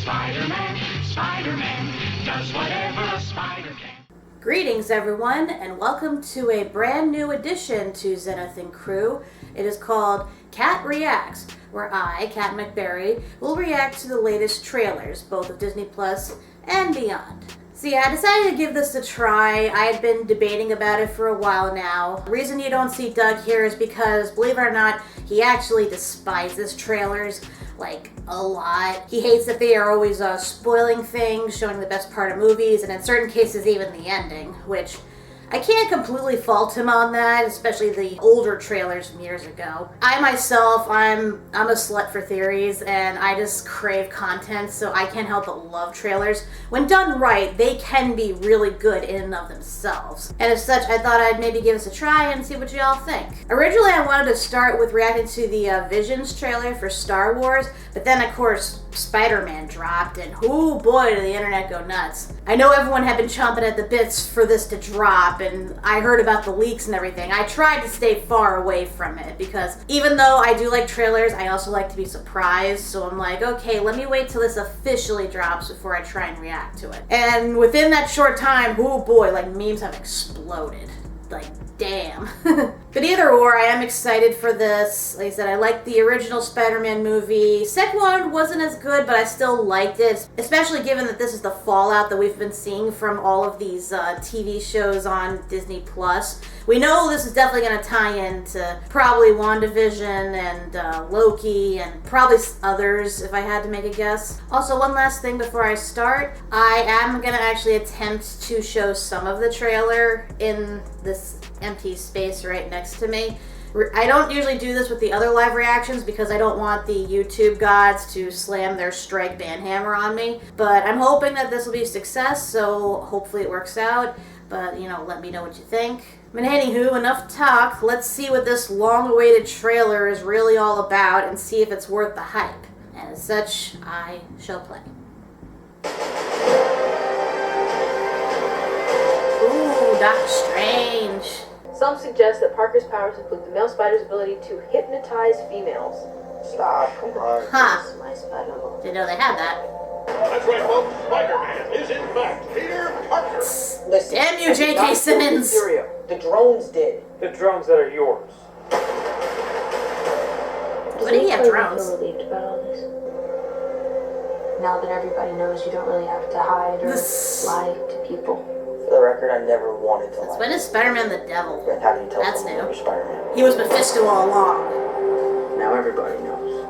Spider-Man does whatever a spider can. Greetings everyone, and welcome to a brand new edition to Zenith and Crew. It is called Kat Reacts, where I, Kat MacBerrie, will react to the latest trailers, both of Disney Plus and beyond. See, I decided to give this a try. I had been debating about it for a while now. The reason you don't see Doug here is because, believe it or not, he actually despises trailers, like, a lot. He hates that they are always spoiling things, showing the best part of movies, and in certain cases even the ending, which I can't completely fault him on that, especially the older trailers from years ago. I myself, I'm a slut for theories, and I just crave content, so I can't help but love trailers. When done right, they can be really good in and of themselves. And as such, I thought I'd maybe give this a try and see what y'all think. Originally, I wanted to start with reacting to the Visions trailer for Star Wars, but then of course, Spider-Man dropped, and oh boy, did the internet go nuts. I know everyone had been chomping at the bits for this to drop, and I heard about the leaks and everything. I tried to stay far away from it, because even though I do like trailers, I also like to be surprised, so I'm like, okay, let me wait till this officially drops before I try and react to it. And within that short time, oh boy, like memes have exploded. Like, damn. But either or, I am excited for this. Like I said, I liked the original Spider-Man movie. Second one wasn't as good, but I still liked it, especially given that this is the fallout that we've been seeing from all of these TV shows on Disney Plus. We know this is definitely going to tie into probably WandaVision and Loki and probably others, if I had to make a guess. Also, one last thing before I start. I am going to actually attempt to show some of the trailer in this empty space right next to me. I don't usually do this with the other live reactions because I don't want the YouTube gods to slam their strike ban hammer on me. But I'm hoping that this will be a success, so hopefully it works out. But, you know, let me know what you think. But anywho, enough talk. Let's see what this long-awaited trailer is really all about and see if it's worth the hype. And as such, I shall play. Ooh, Doctor Strange. Some suggest that Parker's powers include the male spider's ability to hypnotize females. Stop, come on. Huh. This is my spider. Didn't know they had that. That's right, folks. Spider-Man is in fact Peter Parker. Listen, Damn you, J.K. Simmons. The drones did. The drones that are yours. What do you have drones? Feel relieved about all this? Now that everybody knows, you don't really have to hide or lie to people. For the record, I never wanted to lie. When is Spider-Man the devil? Then how do you tell That's someone new. you're Spider-Man? He was Mephisto all along. Now everybody knows.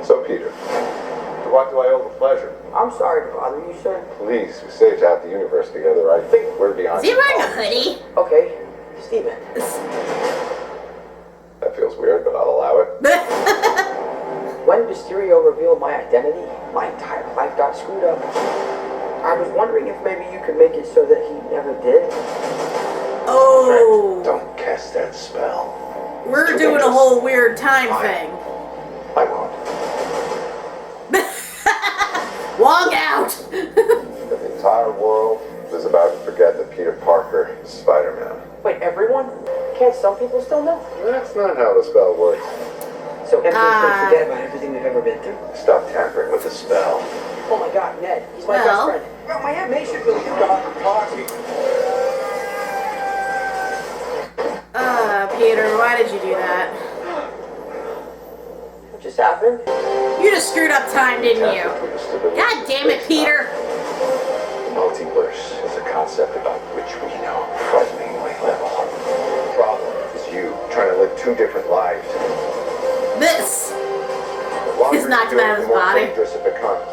So, Peter, to what do I owe the pleasure? I'm sorry to bother you, sir. Please, we saved half the universe together. I think we're beyond. Is he wearing a hoodie? Okay, Steven. That feels weird, but I'll allow it. When Mysterio revealed my identity, my entire life got screwed up. I was wondering if maybe you could make it so that he never did. Oh. Don't cast that spell. We're doing a whole weird time thing. I won't. Wong out! The entire world is about to forget that Peter Parker is Spider-Man. Wait, everyone? Can't some people still know? That's not how the spell works. So everyone's going to forget about everything we've ever been through? Stop tampering with the spell. Oh my god, Ned. He's my Well. best friend. Well, my Aunt May should really do talking. Peter, why did you do that? What just happened? You just screwed up time, didn't you? God damn it, Peter! The multiverse is a concept about which we know frighteningly little. The problem is you trying to live two different lives. This The longer is knocked you do him out it, of his the more body. dangerous it becomes.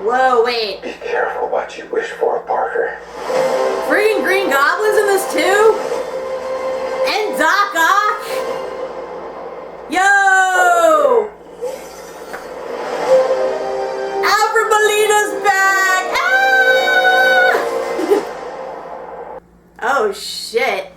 Whoa, wait. Be careful what you wish for, Parker. Freaking Green Goblin's in this too? And Doc Ock? Yo! Alfred Molina's back! Ah! Oh shit.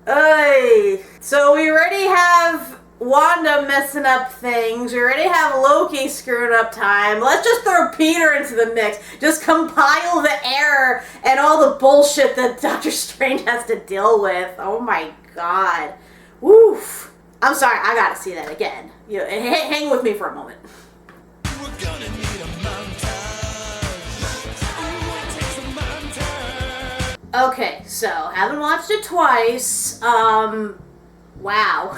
Oy. So we already have Wanda messing up things. We already have Loki screwing up time. Let's just throw Peter into the mix. Just compile the error and all the bullshit that Doctor Strange has to deal with. Oh my god. Woof. I'm sorry, I gotta see that again. Hang with me for a moment. Okay, so haven't watched it twice. Wow.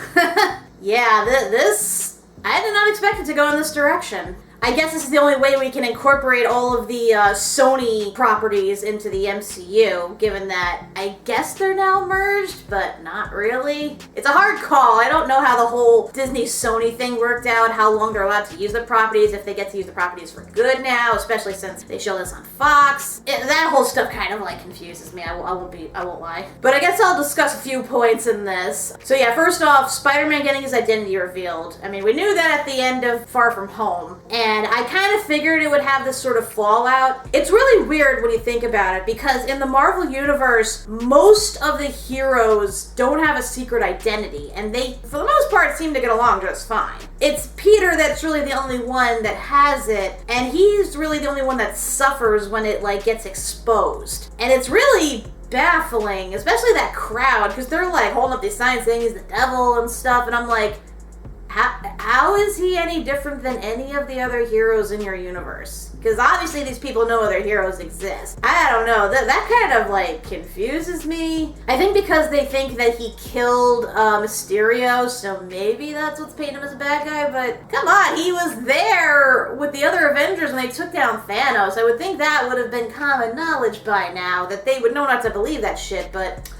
Yeah, this I did not expect it to go in this direction. I guess this is the only way we can incorporate all of the Sony properties into the MCU, given that I guess they're now merged, but not really. It's a hard call. I don't know how the whole Disney-Sony thing worked out, how long they're allowed to use the properties, if they get to use the properties for good now, especially since they show this on Fox. That whole stuff kind of like confuses me, I won't lie. But I guess I'll discuss a few points in this. So yeah, first off, Spider-Man getting his identity revealed. I mean, we knew that at the end of Far From Home, and I kind of figured it would have this sort of fallout. It's really weird when you think about it, because in the Marvel Universe, most of the heroes don't have a secret identity, and they, for the most part, seem to get along just fine. It's Peter that's really the only one that has it, and he's really the only one that suffers when it, like, gets exposed. And it's really baffling, especially that crowd, because they're, like, holding up these signs saying he's the devil and stuff, and I'm like, how is he any different than any of the other heroes in your universe? Because obviously these people know other heroes exist. I don't know, that kind of like confuses me. I think because they think that he killed Mysterio, so maybe that's what's painting him as a bad guy, but come on, he was there with the other Avengers when they took down Thanos. I would think that would have been common knowledge by now, that they would know not to believe that shit, but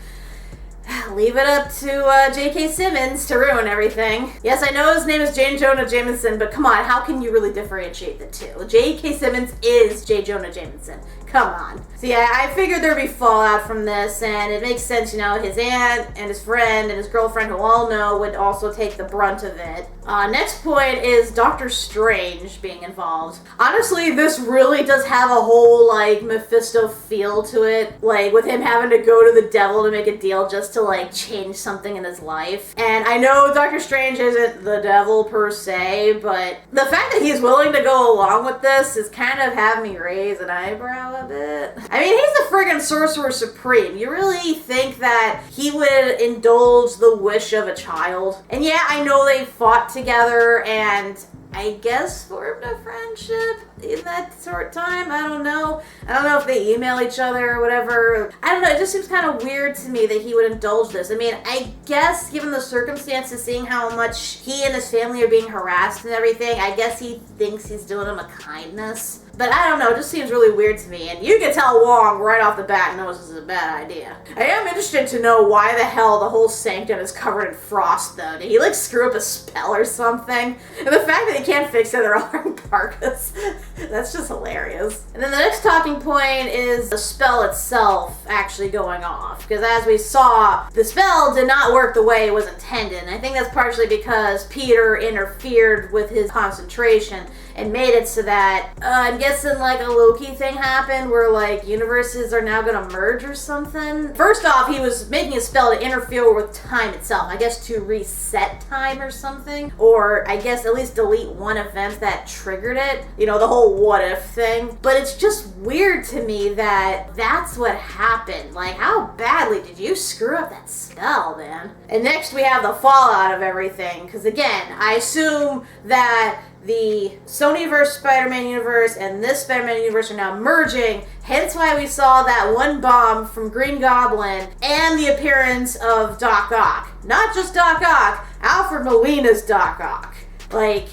leave it up to J.K. Simmons to ruin everything. Yes, I know his name is J.Jonah Jameson, but come on, how can you really differentiate the two? J.K. Simmons is J.Jonah Jameson. Come on. So yeah, I figured there'd be fallout from this, and it makes sense, you know, his aunt and his friend and his girlfriend, who all know, would also take the brunt of it. Next point is Doctor Strange being involved. Honestly, this really does have a whole, like, Mephisto feel to it. Like, with him having to go to the devil to make a deal just to, like, change something in his life. And I know Doctor Strange isn't the devil per se, but the fact that he's willing to go along with this is kind of having me raise an eyebrow a bit. I mean, he's the friggin' Sorcerer Supreme. You really think that he would indulge the wish of a child? And yeah, I know they fought together and I guess formed a friendship in that short time. I don't know if they email each other or whatever. I don't know, it just seems kind of weird to me that he would indulge this. I mean, I guess given the circumstances, seeing how much he and his family are being harassed and everything, I guess he thinks he's doing them a kindness. But I don't know, it just seems really weird to me. And you can tell Wong right off the bat knows this is a bad idea. I am interested to know why the hell the whole sanctum is covered in frost, though. Did he, like, screw up a spell or something? And the fact that he can't fix it, they're all wearing parkas. That's just hilarious. And then the next talking point is the spell itself actually going off. Because as we saw, the spell did not work the way it was intended. And I think that's partially because Peter interfered with his concentration and made it so that, I'm guessing like a Loki thing happened where like universes are now gonna merge or something. First off, he was making a spell to interfere with time itself. I guess to reset time or something. Or I guess at least delete one event that triggered it. You know, the whole what if thing. But it's just weird to me that that's what happened. Like, how badly did you screw up that spell, man? And next we have the fallout of everything. Because again, I assume that the Sonyverse Spider-Man universe and this Spider-Man universe are now merging, hence why we saw that one bomb from Green Goblin and the appearance of Doc Ock. Not just Doc Ock, Alfred Molina's Doc Ock. Like,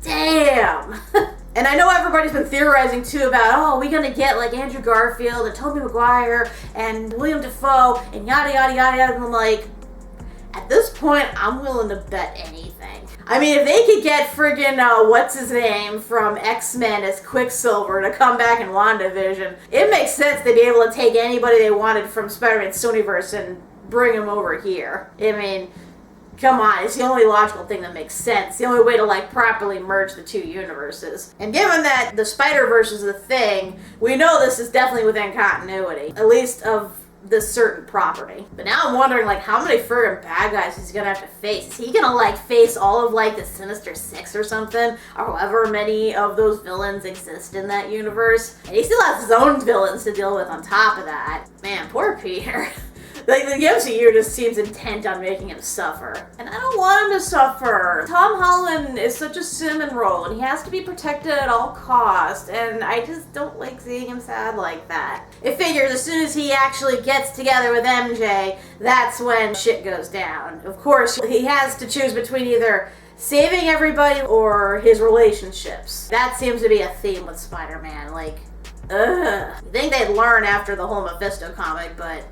damn. And I know everybody's been theorizing too about, oh, we're gonna get like Andrew Garfield and Tobey Maguire and William Dafoe and yada yada yada yada, and I'm like, at this point, I'm willing to bet anything. I mean, if they could get friggin' what's-his-name from X-Men as Quicksilver to come back in WandaVision, it makes sense they'd be able to take anybody they wanted from Spider-Man's Sonyverse and bring them over here. I mean, come on, it's the only logical thing that makes sense. The only way to, like, properly merge the two universes. And given that the Spider-Verse is a thing, we know this is definitely within continuity, at least of this certain property. But now I'm wondering, like, how many friggin' bad guys he's gonna have to face. Is he gonna, like, face all of, like, the Sinister Six or something? Or however many of those villains exist in that universe? And he still has his own villains to deal with on top of that. Man, poor Peter. Like, the MCU just seems intent on making him suffer. And I don't want him to suffer. Tom Holland is such a Simmons role, and he has to be protected at all costs, and I just don't like seeing him sad like that. It figures as soon as he actually gets together with MJ, that's when shit goes down. Of course, he has to choose between either saving everybody or his relationships. That seems to be a theme with Spider-Man. Like, ugh. You think they'd learn after the whole Mephisto comic, but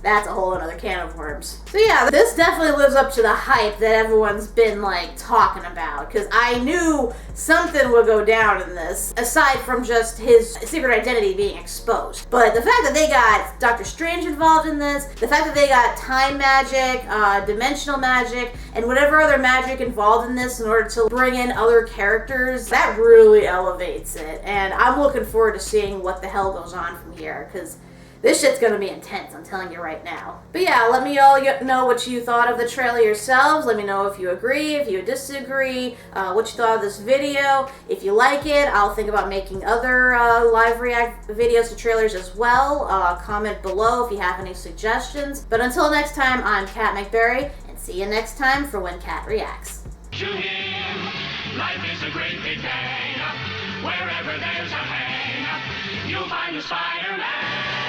that's a whole other can of worms. So yeah, this definitely lives up to the hype that everyone's been like talking about, because I knew something would go down in this, aside from just his secret identity being exposed. But the fact that they got Doctor Strange involved in this, the fact that they got time magic, dimensional magic, and whatever other magic involved in this in order to bring in other characters, that really elevates it. And I'm looking forward to seeing what the hell goes on from here, because this shit's gonna be intense, I'm telling you right now. But yeah, let me all know what you thought of the trailer yourselves. Let me know if you agree, if you disagree, what you thought of this video. If you like it, I'll think about making other live react videos to trailers as well. Comment below if you have any suggestions. But until next time, I'm Kat MacBerrie, and see you next time for When Kat Reacts. To him, life is a great big day. Wherever there's a hang, you'll find a Spider-Man.